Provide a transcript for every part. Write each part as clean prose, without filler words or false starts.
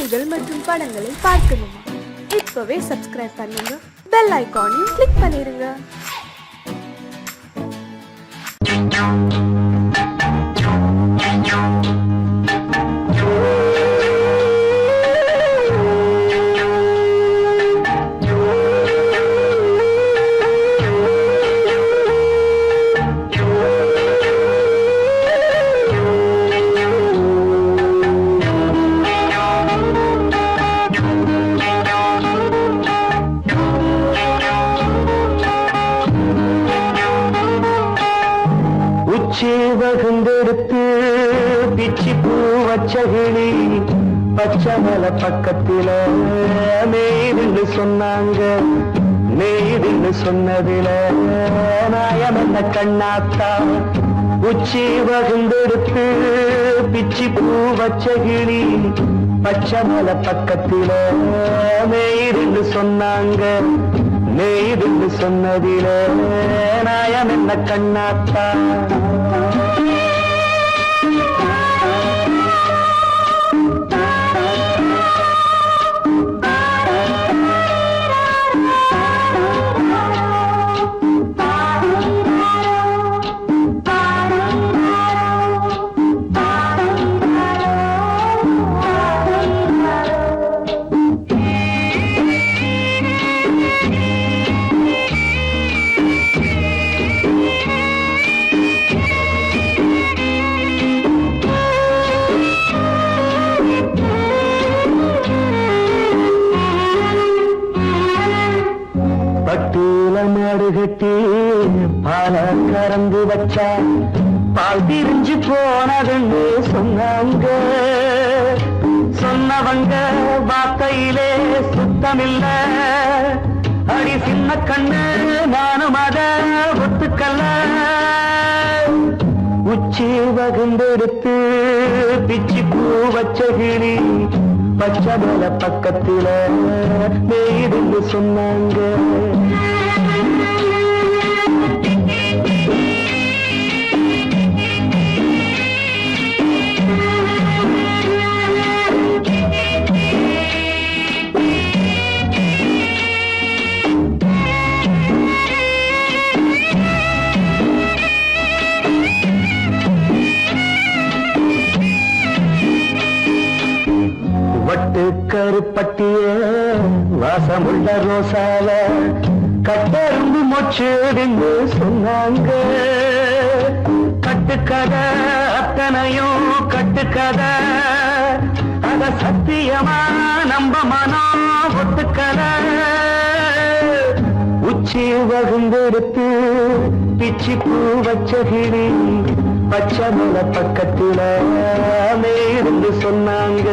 செய்திகள் மற்றும் படங்களை பார்க்கணுமா? இப்பவே சப்ஸ்கிரைப் பண்ணுங்க, பெல் ஐகானையும் கிளிக் பண்ணிருங்க. வகுந்தெடுத்து பிச்சி பூ வச்சகிளி பச்சமல பக்கத்தில மேய்துன்னு சொன்னாங்க. மேய்துன்னு சொன்னதில நாயம் என்ன கண்ணாத்தா. உச்சி வகுந்தெடுத்து பிச்சி பூ வச்சகிளி பச்சமல பக்கத்தில மேய்துன்னு சொன்னாங்க. மேய்துன்னு சொன்னதில நாயம் என்ன கண்ணாத்தா. மாடு கட்டி பால கறந்து வச்சா பால் திரிஞ்சு போனதுன்னு சொன்னாங்க. சொன்னவங்க வார்த்தையிலே சுத்தமில்ல. அடி சின்ன கண்ணு நானும் அத ஒத்துக்கல்ல. உச்சி வகுந்தெடுத்து பிச்சி பூ வச்ச கிளி பச்சமல பக்கத்தில மேய்துன்னு சொன்னாங்க. வட்டு கருப்பட்டிய வாசமுள்ள ரோசால கட்டெரும்பு மொச்சுடுன்னு சொன்னாங்க. கட்டுக்கதை அத்தனையும் கட்டுக்கதை, அத சத்தியமா நம்ப மனம் ஒத்துக்கதை. உச்சி வகுந்தெடுத்து பிச்சி பூ வச்ச கிளி பச்சமல பக்கத்தில மேய்துன்னு சொன்னாங்க.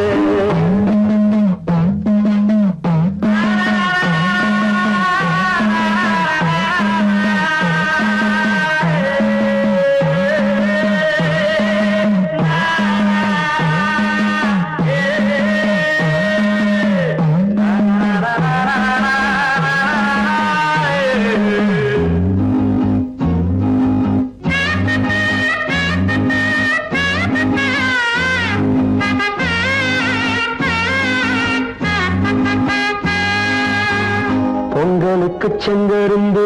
பொங்கலுக்கு செங்கரும்பு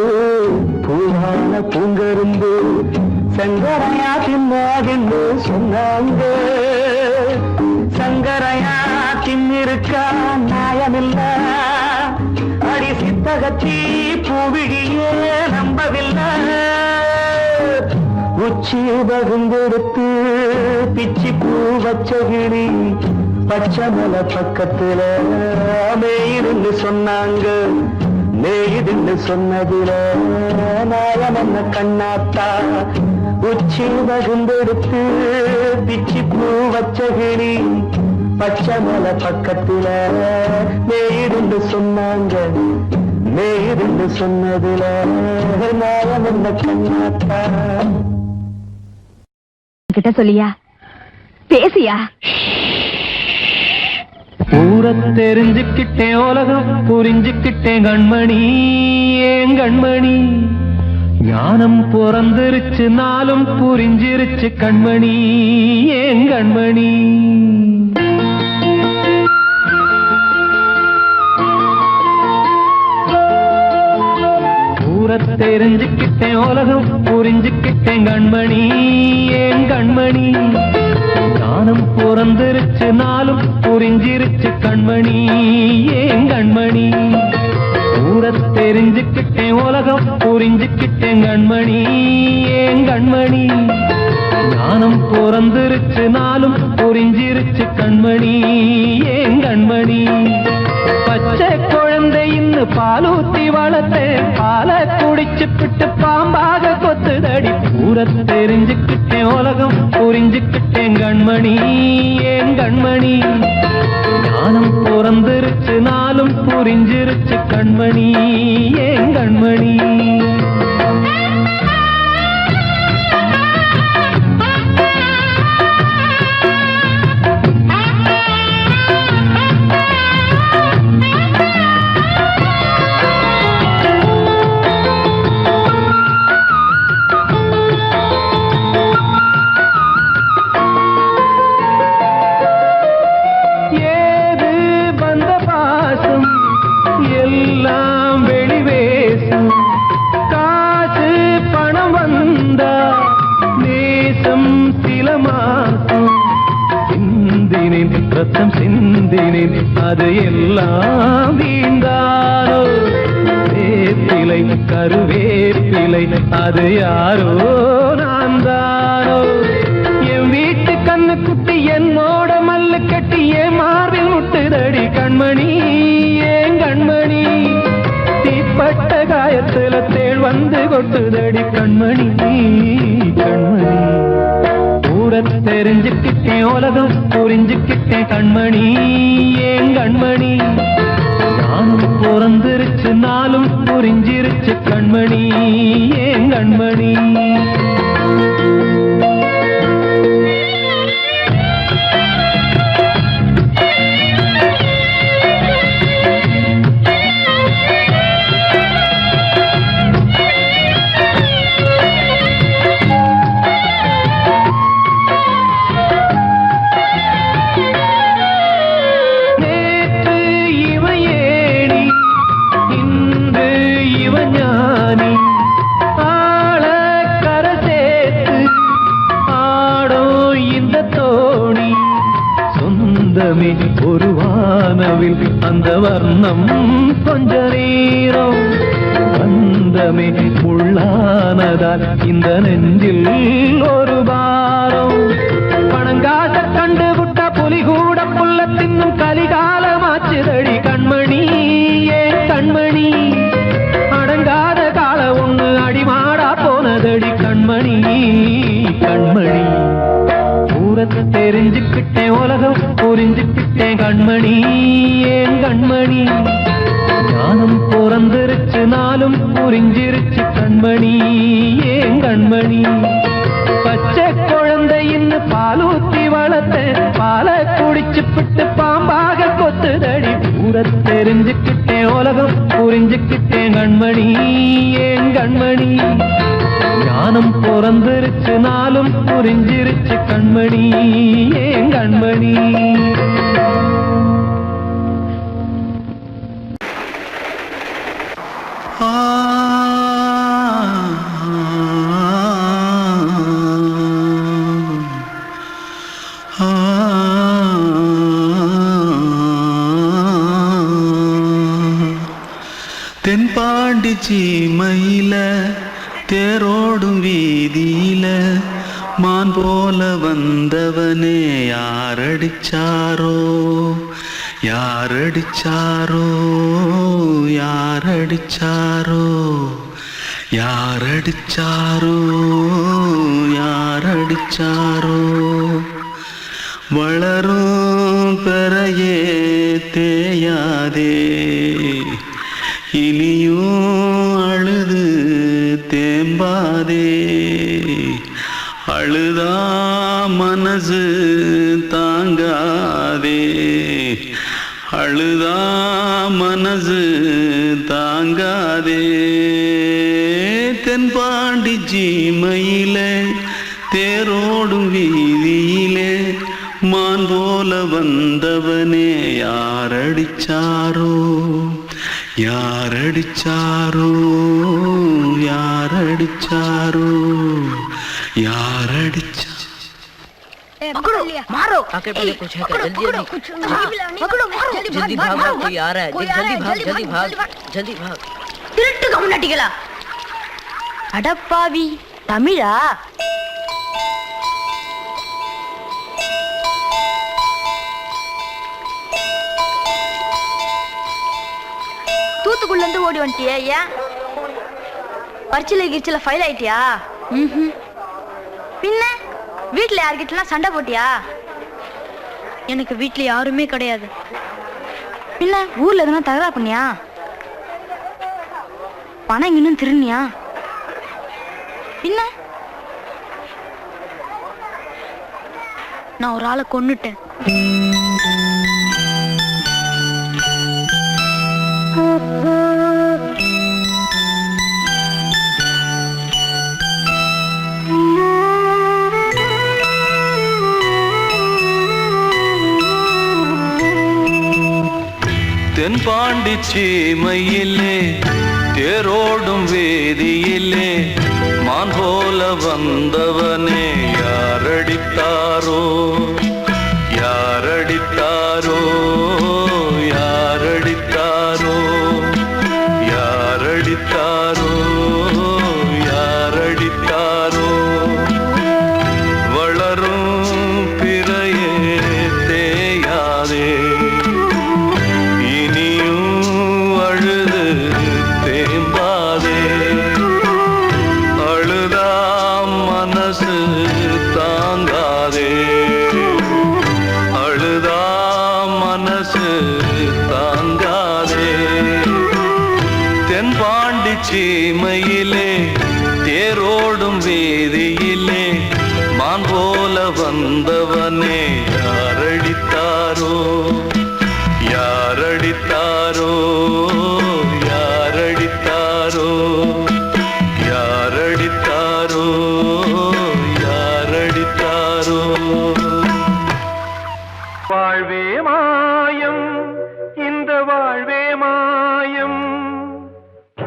பூவான பூங்கரும்பு சங்கரையா தின்னாதுன்னு சொன்னாங்க. சங்கரையா தின்னிருக்கா நியாயமில்ல. அடி சித்தகத்தி பூவிழியே நம்பவில்லை. உச்சி வகுந்தெடுத்து பிச்சி பூ வச்ச கிளி பச்சமல பக்கத்தில மேய்துன்னு சொன்னாங்க. மேய்துன்னு சொன்னதில நாயம் என்ன கண்ணாத்தா. உச்சி வகுந்தெடுத்து பிச்சி பூ வச்ச கிளி பச்சமல பக்கத்தில மேய்துன்னு சொன்னாங்க. மேய்துன்னு சொன்னதில நாயம் என்ன கண்ணாத்தா. கிட்ட சொல்லியா பேசியா? ஊரை தெரிஞ்சுக்கிட்டேன், உலகம் புரிஞ்சுக்கிட்டேன் கண்மணி. ஏன் கண்மணி ஞானம் பிறந்திருச்சு, நாளும் புரிஞ்சிருச்சு கண்மணி. ஏன் கண்மணி தெரிஞ்சுக்கிட்டேன் உலகம் புரிஞ்சுக்கிட்டேன் கண்மணி ஏன் கண்மணி ஞானம் பிறந்திருச்சு நாளும் புரிஞ்சிருச்சு கண்மணி ஏன் கண்மணி ஊர தெரிஞ்சுக்கிட்டேன் உலகம் புரிஞ்சுக்கிட்டேன் கண்மணி ஏன் கண்மணி ஞானம் பிறந்திருச்சு நாளும் புரிஞ்சிருச்சு கண்மணி ஏன் கண்மணி பச்சை குழந்தை இன்னும் பாலூத்தி வளர்த்தேன் பாலை குடிச்சு பிட்டு பாம்பாக கொத்துதடி ஊர தெரிஞ்சுக்கிட்டேன் உலகம் புரிஞ்சுக்கிட்டேன் கண்மணி ஏன் கண்மணி ஞானம் பிறந்திருச்சு நாளும் புரிஞ்சிருச்சு கண்மணி ஏன் கண்மணி ரத்தம் சிந்தினேன் அது எல்லாம் வீந்தாரோ வேப்பிலை கருவேப்பிலை அது யாரோ நான் தானோ என் வீட்டு கண்ணு குட்டி என்னோட மல்லு கட்டி என் மார்பில் முட்டுதடி கண்மணி ஏன் கண்மணி தீப்பட்ட காயத்துல தேள் வந்து கொட்டுதடி கண்மணி கண்மணி தெரிஞ்சுக்கிட்டேன் உலகம் புரிஞ்சுக்கிட்டேன் கண்மணி ஏன் கண்மணி ஞானம் பிறந்திருச்சு நாளும் புரிஞ்சிருச்சு கண்மணி ஏன் கண்மணி ஒரு வானவில் அந்த வர்ணம் கொஞ்ச நேரம் வந்தமே உள்ளானதால் இந்த நெஞ்சில் ஒரு பாரம் பணங்காச கண்டு விட்ட புலி கூட புல்ல தின்னும் கலிகாலமாச்சுதடி கண்மணி ஏன் கண்மணி அடங்காத கால ஒண்ணு அடிமாடா போனதடி கண்மணி கண்மணி தெரிஞ்சுக்கிட்டேன் உலகம் புரிஞ்சுக்கிட்டேன் கண்மணி ஏன் கண்மணி ஞானம் பிறந்திருச்சு நாளும் புரிஞ்சிருச்சு கண்மணி ஏன் கண்மணி பச்சை குழந்தை இன்னும் பாலூத்தி வளர்த்தேன் பாலை குடிச்சு பிட்டு பாம்பாக கொத்துதடி ஊர தெரிஞ்சுக்கிட்டேன் உலகம் புரிஞ்சுக்கிட்டேன் கண்மணி ஏன் கண்மணி ஞானம் பிறந்திருச்சு நாளும் புரிஞ்சிருச்சு கண்மணி ஏன் கண்மணி தென்பாண்டி சீமையில தேரோடும் வீதியில மான் போல வந்தவனே யாரடிச்சாரோ யாரடிச்சாரோ யாரடிச்சாரோ யாரடிச்சாரோ யாரடிச்சாரோ வளரும் பெறையே தேயாதே இனியும் அழுது தேம்பாதே அழுதா மனசு தாங்காதே அழுதா மனசு தாங்காதே தென்பாண்டி சீமையிலே தேரோடும் வீதியிலே மான் போல வந்தவனே யாரடிச்சாரோ யாரடிச்சாரோ யாரடிச்சாரோ யாரடிச்சா मारो आके पहले कुछ है क्या जल्दी जल्दी जल्दी भाग भाग कोई आ रहा है जल्दी भाग जल्दी भाग திருட்டு கம்முனட்டிகளா அடப்பாவி தமிழா தூத்துக்குள்ள இருந்து ஓடி வந்துட்டியா ஏன் பரிச்சையில கிரிச்சில ஃபைல் ஆயிட்டியா பின்ன வீட்டுல யார்கிட்டலாம் சண்டை போட்டியா எனக்கு வீட்டுல யாருமே கிடையாது பின்ன ஊர்ல எதுனா தகராறு பண்ணியா பணம் இன்னும் திருநியா பின்ன நான் ஒரு ஆளை கொன்னுட்டேன் தென்பாண்டி சீமையிலே தேரோடும் வேதியிலே மான் போல வந்தவனே யாரடித்தாரோ யாரடித்தாரோ யாரடித்தாரோ யாரடித்தாரோ யாரடித்தாரோ வளரும் பிறையே தேயாதே தாங்காதே அழுதா மனசு தாங்காதே தென்பாண்டி சீமையிலே தேரோடும் வேதியிலே மான் போல வந்தவனே யாரடித்தாரோ யாரடித்தாரோ யாரடித்தாரோ யாரடித்தாரோ யாரடித்தாரோ வாழ்வே மாயம் இந்த வாழ்வே மாயம்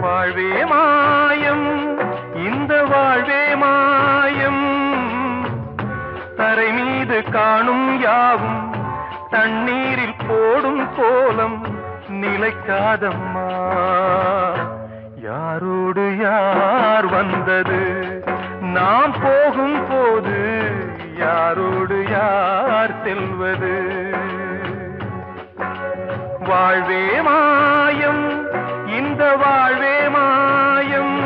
வாழ்வே மாயம் இந்த வாழ்வே மாயம் தரை மீது காணும் யாவும் தண்ணீரில் போடும் கோலம் நிலைக்காதம்மா யாரோடு யார் வந்தது நாம் போகும் போது யாரோடு யார் செல்வது வாழ்வே மாயம் இந்த வாழ்வே மாயம்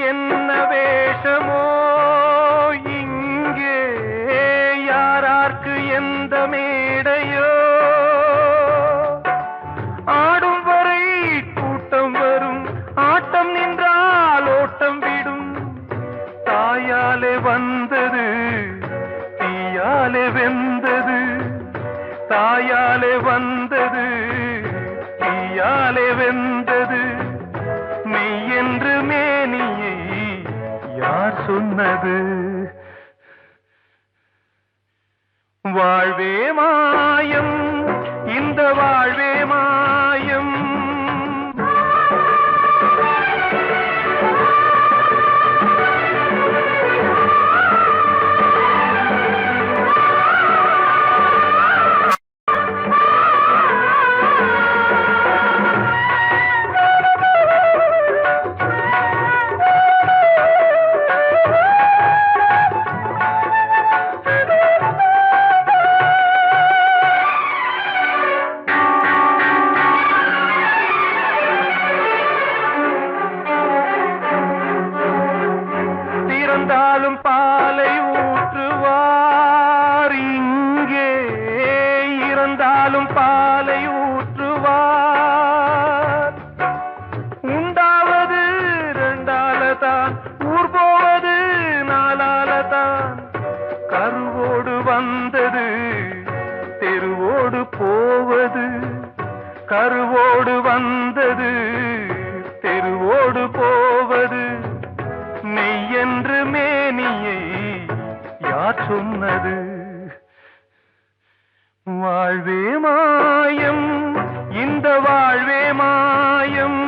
என்ன வேஷமோ இங்கே யாரார்க்கு எந்த மேடையோ ஆடும் வரை கூட்டம் வரும் ஆட்டம் நின்றால் ஓட்டம் விடும் தாயாலே வந்தது தீயாலே வெந்தது தாயாலே வந்தது தீயாலே வெந்தது மெய் என்று மேனியை யார் சொன்னது வாழ்வே மாயம் இந்த வாழ்வே மாயம் மாயம்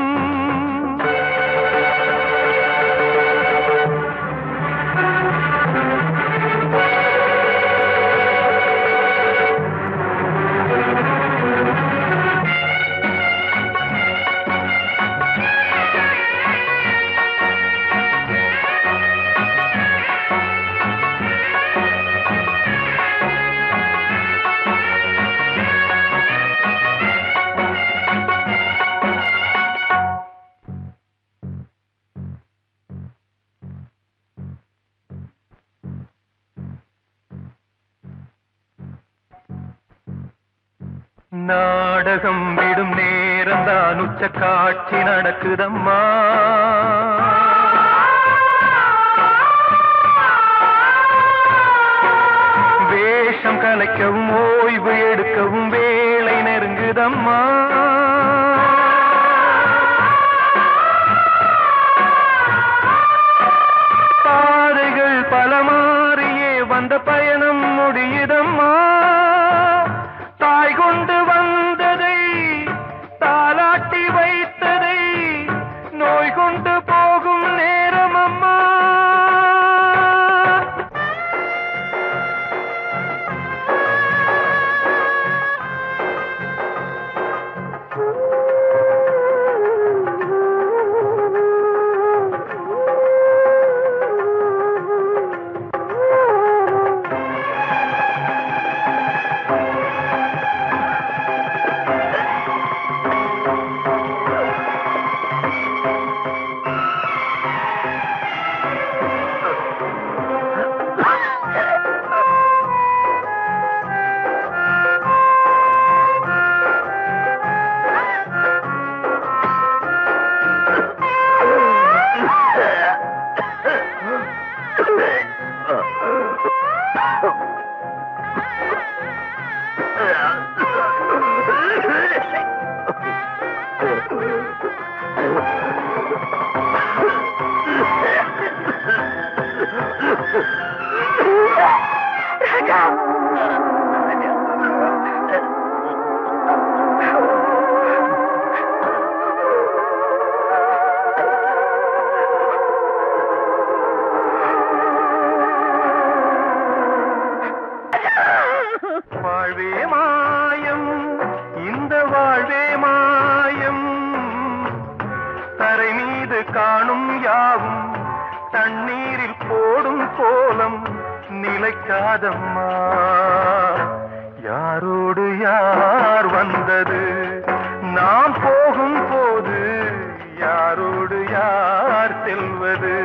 நாடகம் விடும் நேரம்தான் உச்ச காட்சி நடக்குதம்மா வேஷம் கலைக்கவும் ஓய்வு எடுக்கவும் வேலை நெருங்குதம்மா பாதைகள் பல மாறியே வந்த பயணம் முடியுதம்மா தாய் கொண்டு வந்ததை தாலாட்டி வைத்ததை நோய் கொண்டு போகும் நேரம் அம்மா வாழ்வே மாயம் இந்த வாழ்வே மாயம் தரை மீது காணும் யாவும் தண்ணீரில் போடும் கோலம் நிலைக்காதம்மா யாரோடு யார் வந்தது நாம் போகும் போது யாரோடு யார் செல்வது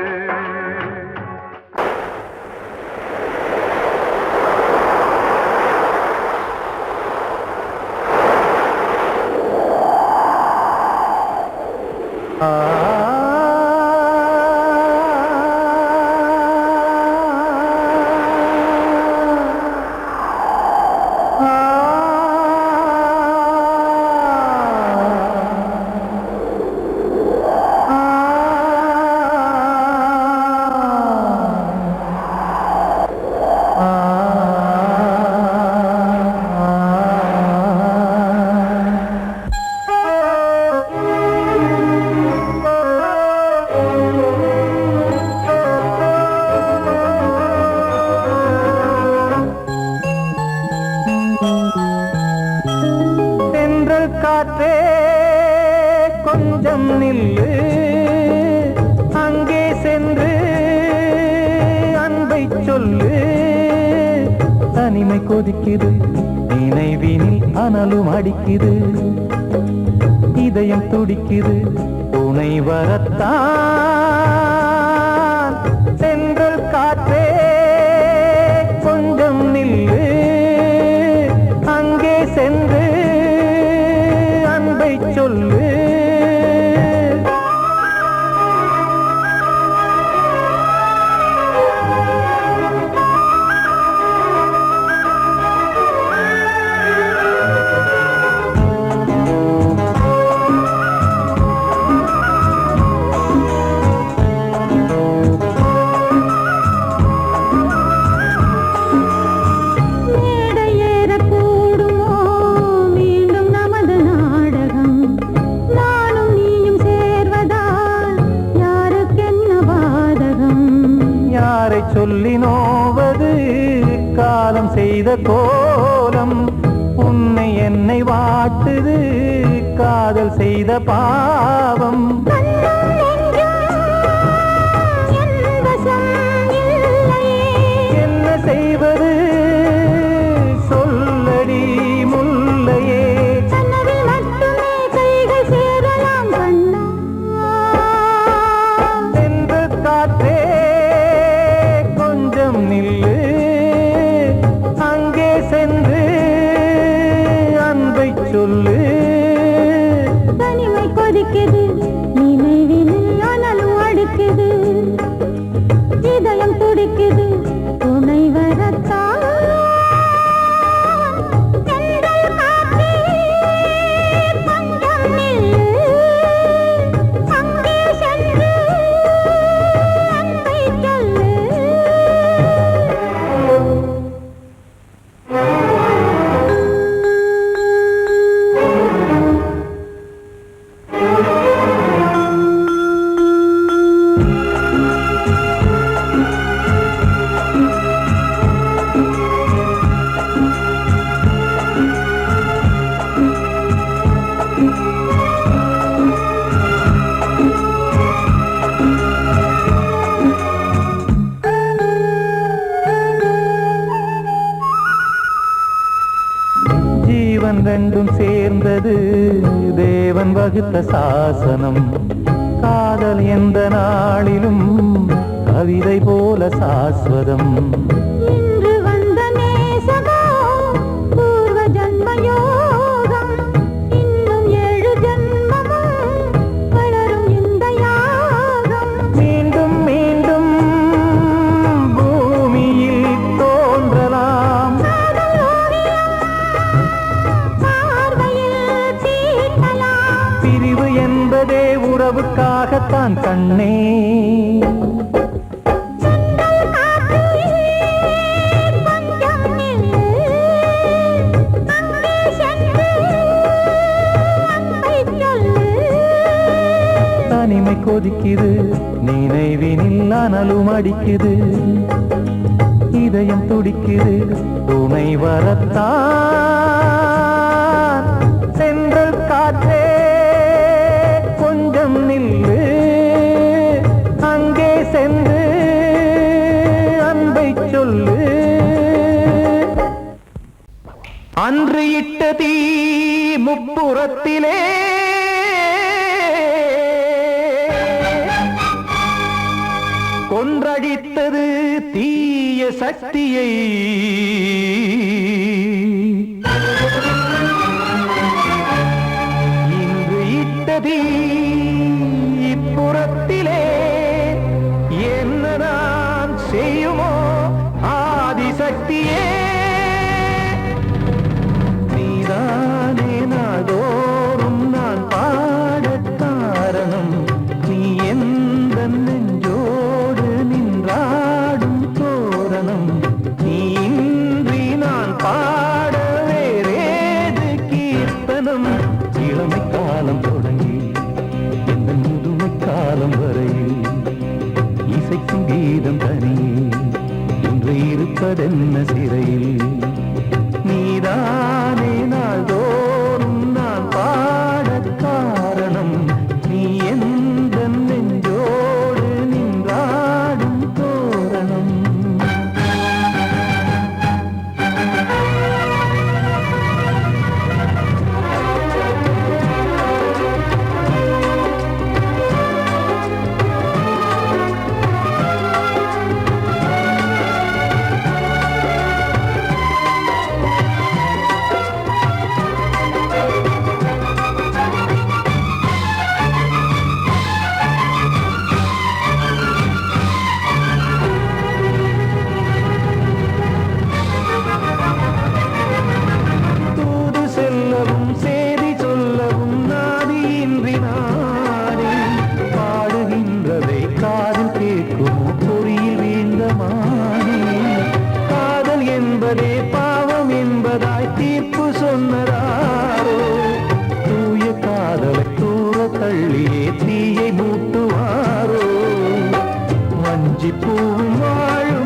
காற்றே கொஞ்சம் நில்லு அங்கே சென்று அன்பை சொல்லு தனிமை கொதிக்குது நினைவினில் அனலும் அடிக்குது இதயம் துடிக்குது துணை வரத்தான் சென்றல் காற்றே கொஞ்சம் நில்லு அங்கே சென்று சொல்லு சொல்லி நோவது காலம் செய்த கோலம். உன்னை என்னை வாட்டுது காதல் செய்த பாவம். என்ன செய்வது சொல்லடி முல்லையே. சென்று காற்றே கொஞ்சம் நில்லு, அங்கே சென்று அன்பை சொல்லு. தனிமை கொதிக்குது நினைவினில் ஆனாலும் அடிக்குது, இதயம் துடிக்குது துணை வரத்தான். தென்றல் காற்றே கொஞ்சம் நில்லு, அங்கே சென்று அன்பை சொல்லு. ஜீவன் ரெண்டும் சேர்ந்தது தேவன் வகுத்த சாசனம். காதல் எந்த நாளிலும் கவிதை போல சாஸ்வதம். இன்று வந்த நேசமோ பூர்வ ஜன்ம யோகம், இன்னும் 7 ஜன்மமும் வளரும் இந்த யாகம். மீண்டும் மீண்டும் பூமியில் தோன்றலாம். காதல் ஓவியம் பார்வையில் தீட்டலாம். பிரிவு என்பதே உறவுக்காகத்தான் கண்ணே. தென்றல் காற்றே கொஞ்சம் நில்லு, அங்கே சென்று அன்பை சொல்லு. தனிமை கொதிக்குது நினைவினில் அனலும் அடிக்குது, இதயம் துடிக்குது துணை வரத்தான். சென்றல் காற்றே கொஞ்சம் நில்லு, அங்கே சென்று அன்பை சொல்லு. அன்று இட்ட தீ முப்புறத்திலே கொன்றடித்தது தீய சக்தியை. இன்று இட்டதி இப்புறத்திலே என்ன நான் செய்யுமோ ஆதிசக்தியே. நீதானே நாள்தோறும் நான் பாடக் காரணம், நீ எந்த நெஞ்சோடு நின்றாடும் தோரணம். நீ இன்றி நான் பாட வேறேது கீர்த்தனம். இளமை காலம் தொடங்கி இந்த முதுமை காலம் வரையில் இசைக்கும் கீதம் தனியே இன்று இருப்பதென்ன சிறையில். நீதானே நாள்தோறும் நான் பாடக் காரணம், நீ எந்த நெஞ்சோடு நின்றாடும் தோரணம். தூது செல்லவும் சேதி சொல்லவும் நாதியின்றி நானே பாடுகின்றதை காதில் கேட்குமோ பொறியில் வீழ்ந்த மானே. காதல் என்பதே பாவம் என்பதாய் தீர்ப்பு சொன்னதாரோ, தூய காதலை தூர தள்ளியே தீயை மூட்டுவாரோ. வஞ்சி பூவும் வாழும்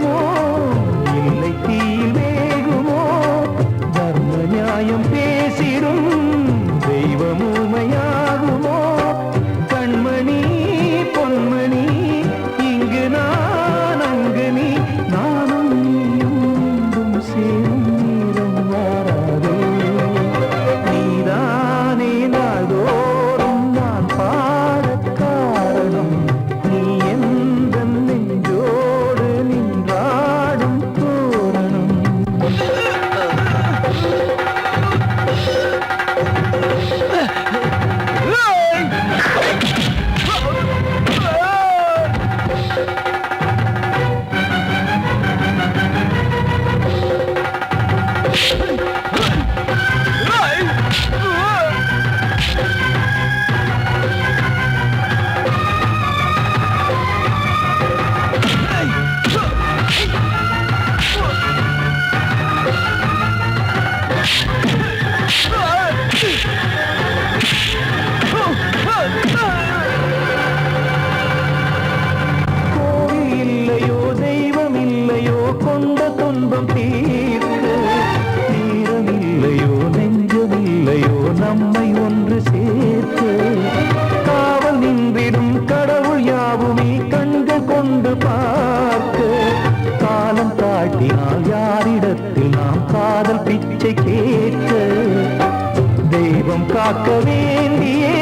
காக்க வேண்டியே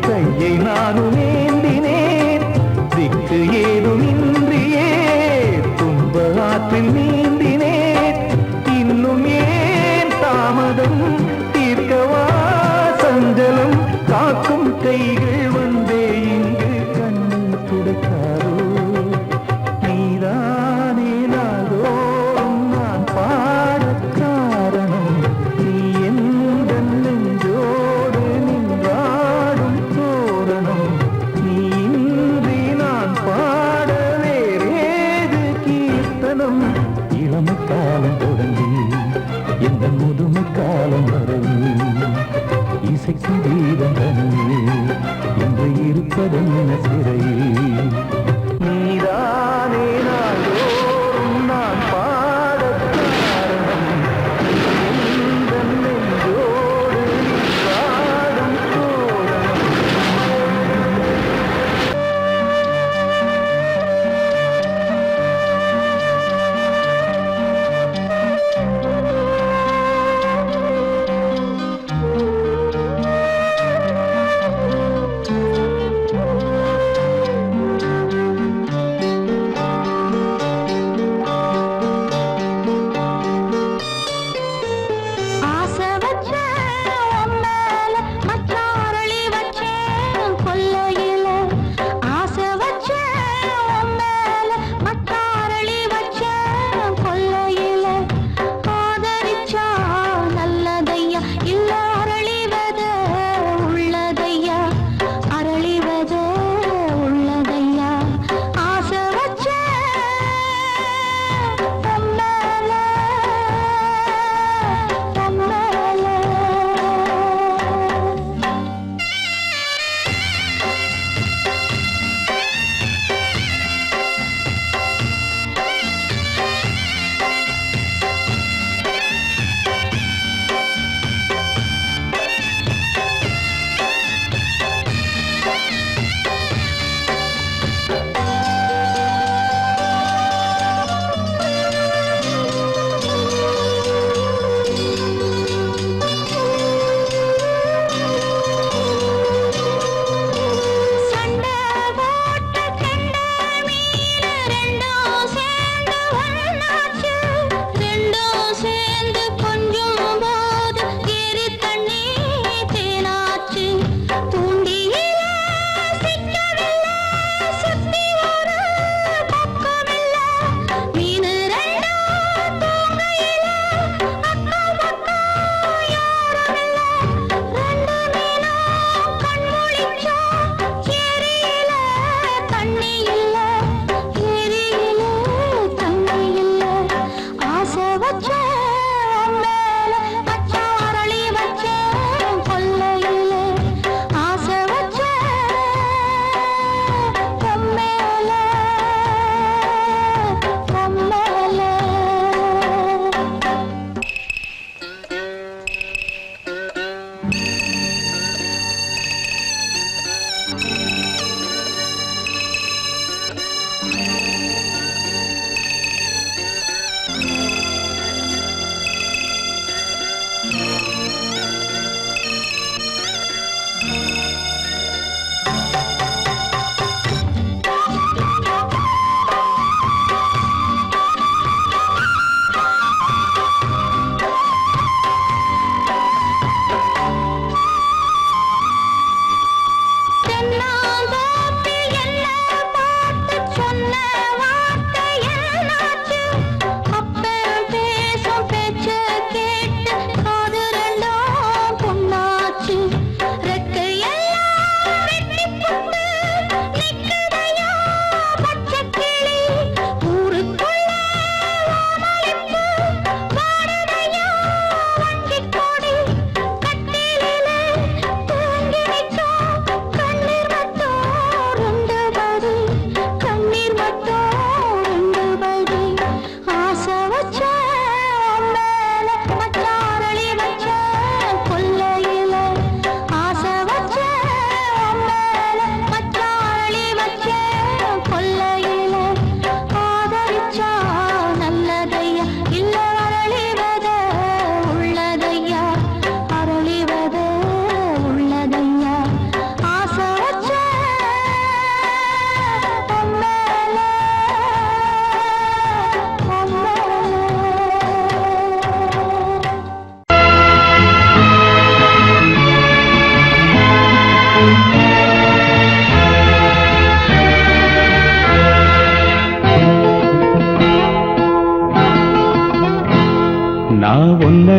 கையை நானும் ஏந்தினேன் திக்கு ஏதுமின்றியே துன்ப ஆற்றில் நீந்தினேன் இன்னும் ஏன் தாமதம் தீர்க்கவா சஞ்சலம் காக்கும் கைகள் வந்தே இங்கு கண்ணீர் துடைக்காரோ நீதானே நாளோறும் நான் பாடக் காரணம் நீ எந்த நெஞ்சோடு நின்றாடும் தோரணம் நீ இன்றி நான் பாட வேறேது கீர்த்தனம் இளமை காலம் தொடங்கி எந்த முதுமை காலம் வரையில் இசைக்கு தீபம் தனியே என்று இருப்பதென்ன சிறையில் நீதானே நாளோறும் நான் பாடக் காரணம் எந்த நெஞ்சோடு நின்றாடும் தோரணம்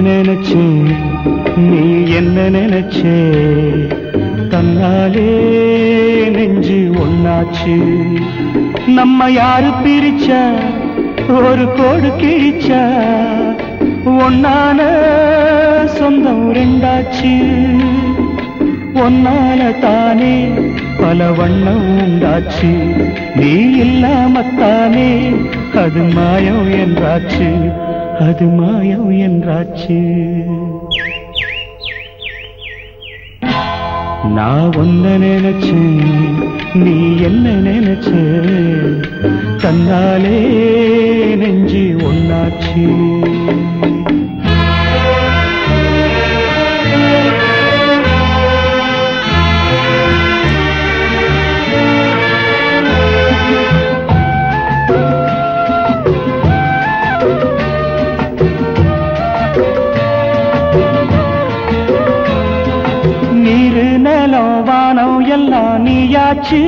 நினைச்சே நீ என்ன நினைச்சே தன்னாலே நெஞ்சு ஒன்னாச்சு நம்ம யாரு பிரிச்சா ஒரு கோடு கிழிச்சா ஒன்னான சொந்தம் ரெண்டாச்சு ஒன்னால தானே பல வண்ணம் உண்டாச்சு நீ இல்லாமத்தானே அது மாயம் என்றாச்சு அது மாயம் என்றாச்சு நான் ஒன்ன நினைச்சேன் நீ என்ன நினைச்ச தன்னாலே நெஞ்சு ஒன்னாச்சு எல்லாம் நீயாச்சு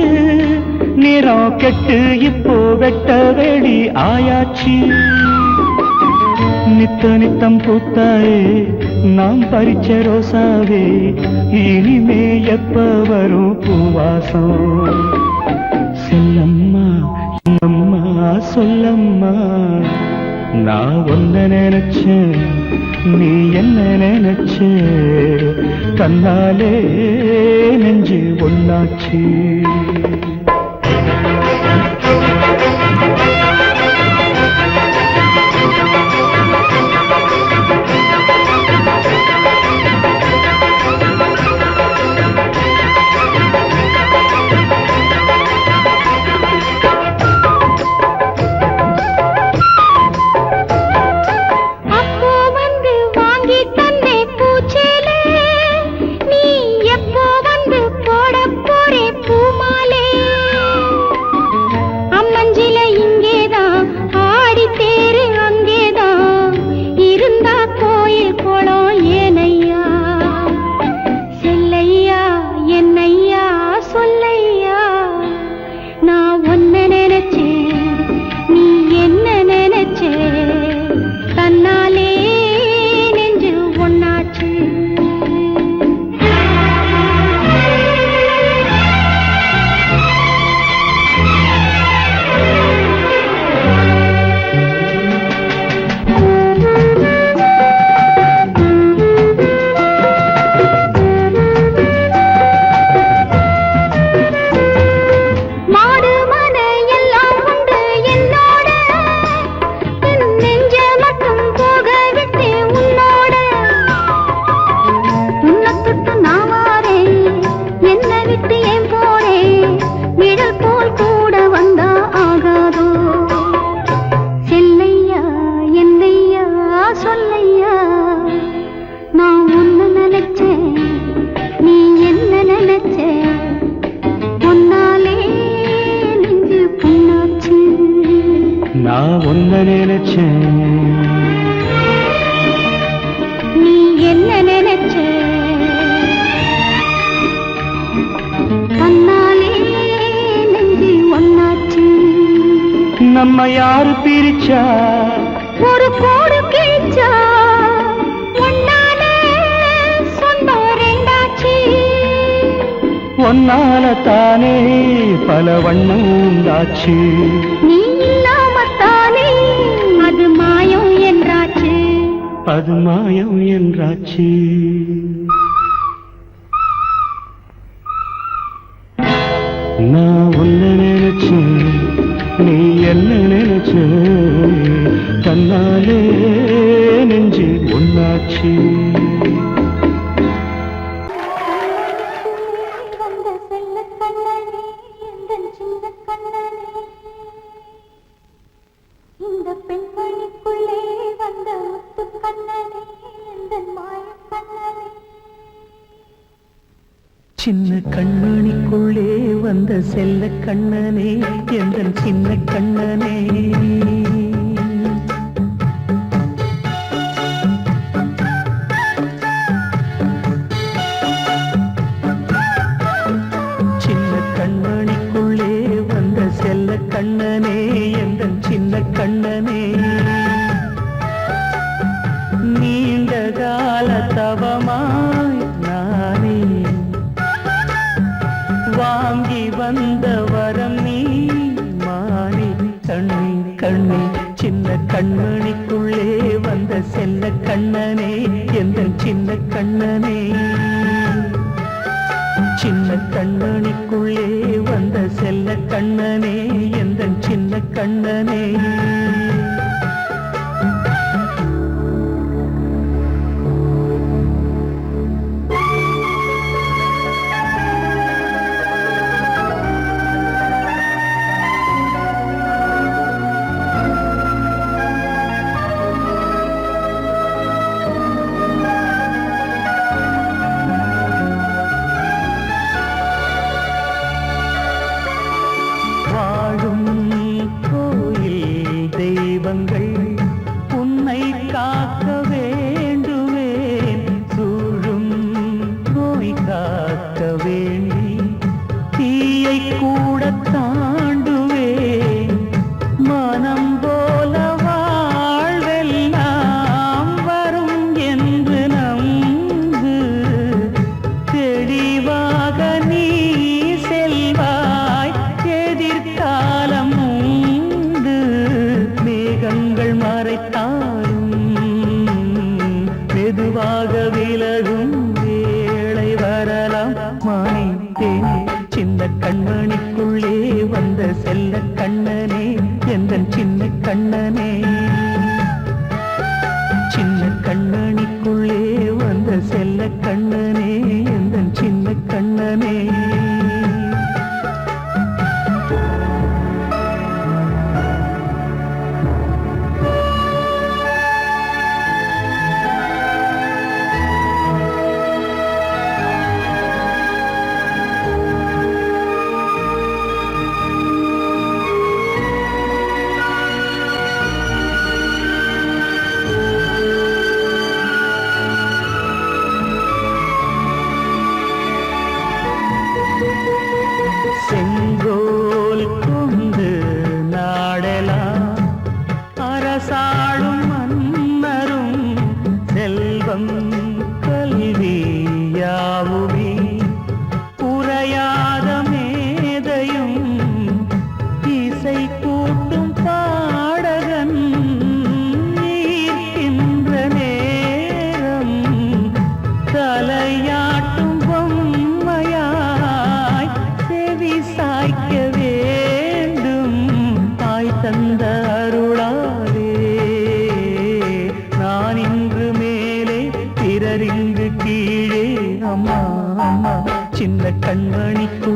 நிறம் கெட்டு இப்போ வெட்ட வெளி ஆயாச்சு நித்த நித்தம் பூத்தாயே நாம் பறிச்ச ரோசாவே இனிமே எப்ப வரும் பூவாசம் செல்லம்மா அம்மா சொல்லம்மா நான் ஒன்ன நினைச்சேன் நீ என்ன நினைச்ச தன்னாலே நெஞ்சு ஒன்னாச்சு நான் ஒன்ன நினைச்சேன் நீ என்ன நினைச்ச தன்னாலே நெஞ்சு ஒன்னாச்சு நம்ம யாரு பிரிச்சா ஒரு கோடு கிழிச்சா ஒன்னாலே சொந்தம் ரெண்டாச்சு ஒன்னால தானே பல வண்ணம் உண்டாச்சு நீ இல்லாமத்தானே அது மாயம் என்றாச்சு அது மாயம் என்றாச்சு நான் ஒன்ன நினைச்சேன் நீ என்ன நினைச்ச தன்னாலே நெஞ்சு ஒன்னாச்சு இந்த பெண்மணிக்குள்ளே வந்த முத்து கண்ணனே இந்த மாய கண்ணனே சின்ன கண்மணிக்குள்ளே வந்த செல்ல கண்ணனே எந்தன் சின்ன கண்ணனே சின்ன கண்மணிக்குள்ளே வந்த செல்ல கண்ணனே எந்தன் சின்ன கண்ணனே நீண்ட வந்த வரம் நீ மானே கண்ணே கண்ணே சின்ன கண்மணிக்குள்ளே வந்த செல்ல கண்ணனே எந்த சின்ன கண்ணனே சின்ன கண்ணனுக்குள்ளே வந்த செல்ல கண்ணனே எந்த சின்ன கண்ணனே உன்னை காக்க வேண்டுவேன் சூழும் நோய் காக்க வேண்டி தீயை கூட தாண்டுவேன் மனம் போல வாழ்வெல்லாம் வரும் என்று நம்பு தெளிவாக நீ செல்வாய் எதிர்காலம் மேகங்கள் மறைத்தாலும் மெதுவாக விலகும் வேளை வரலாம் மானே தேனே சின்ன கண்மணிக்குள்ளே வந்த செல்ல கண்ணனே எந்த சின்ன கண்ணனே சின்ன கண்மணிக்குள்ளே வந்த செல்ல கண்ணனே எந்த சின்ன கண்ணனே செங்கோல் கொண்டு நாடலாம் அரசாளும் மன்னரும் செல்வம் கல்வி யாவுமே உரையாத மேதையும் இசை கூட்டும் பாடகன் ஈர்க்கின்ற நேரம் தலையாட்டும் பொம்மையாய் செவி சாய்க்க வேண்டும் தாய் தந்த அருளாலே நான் இன்று மேலே பிறர் இங்கு கீழே அம்மா அம்மா சின்ன கண்மணிக்கு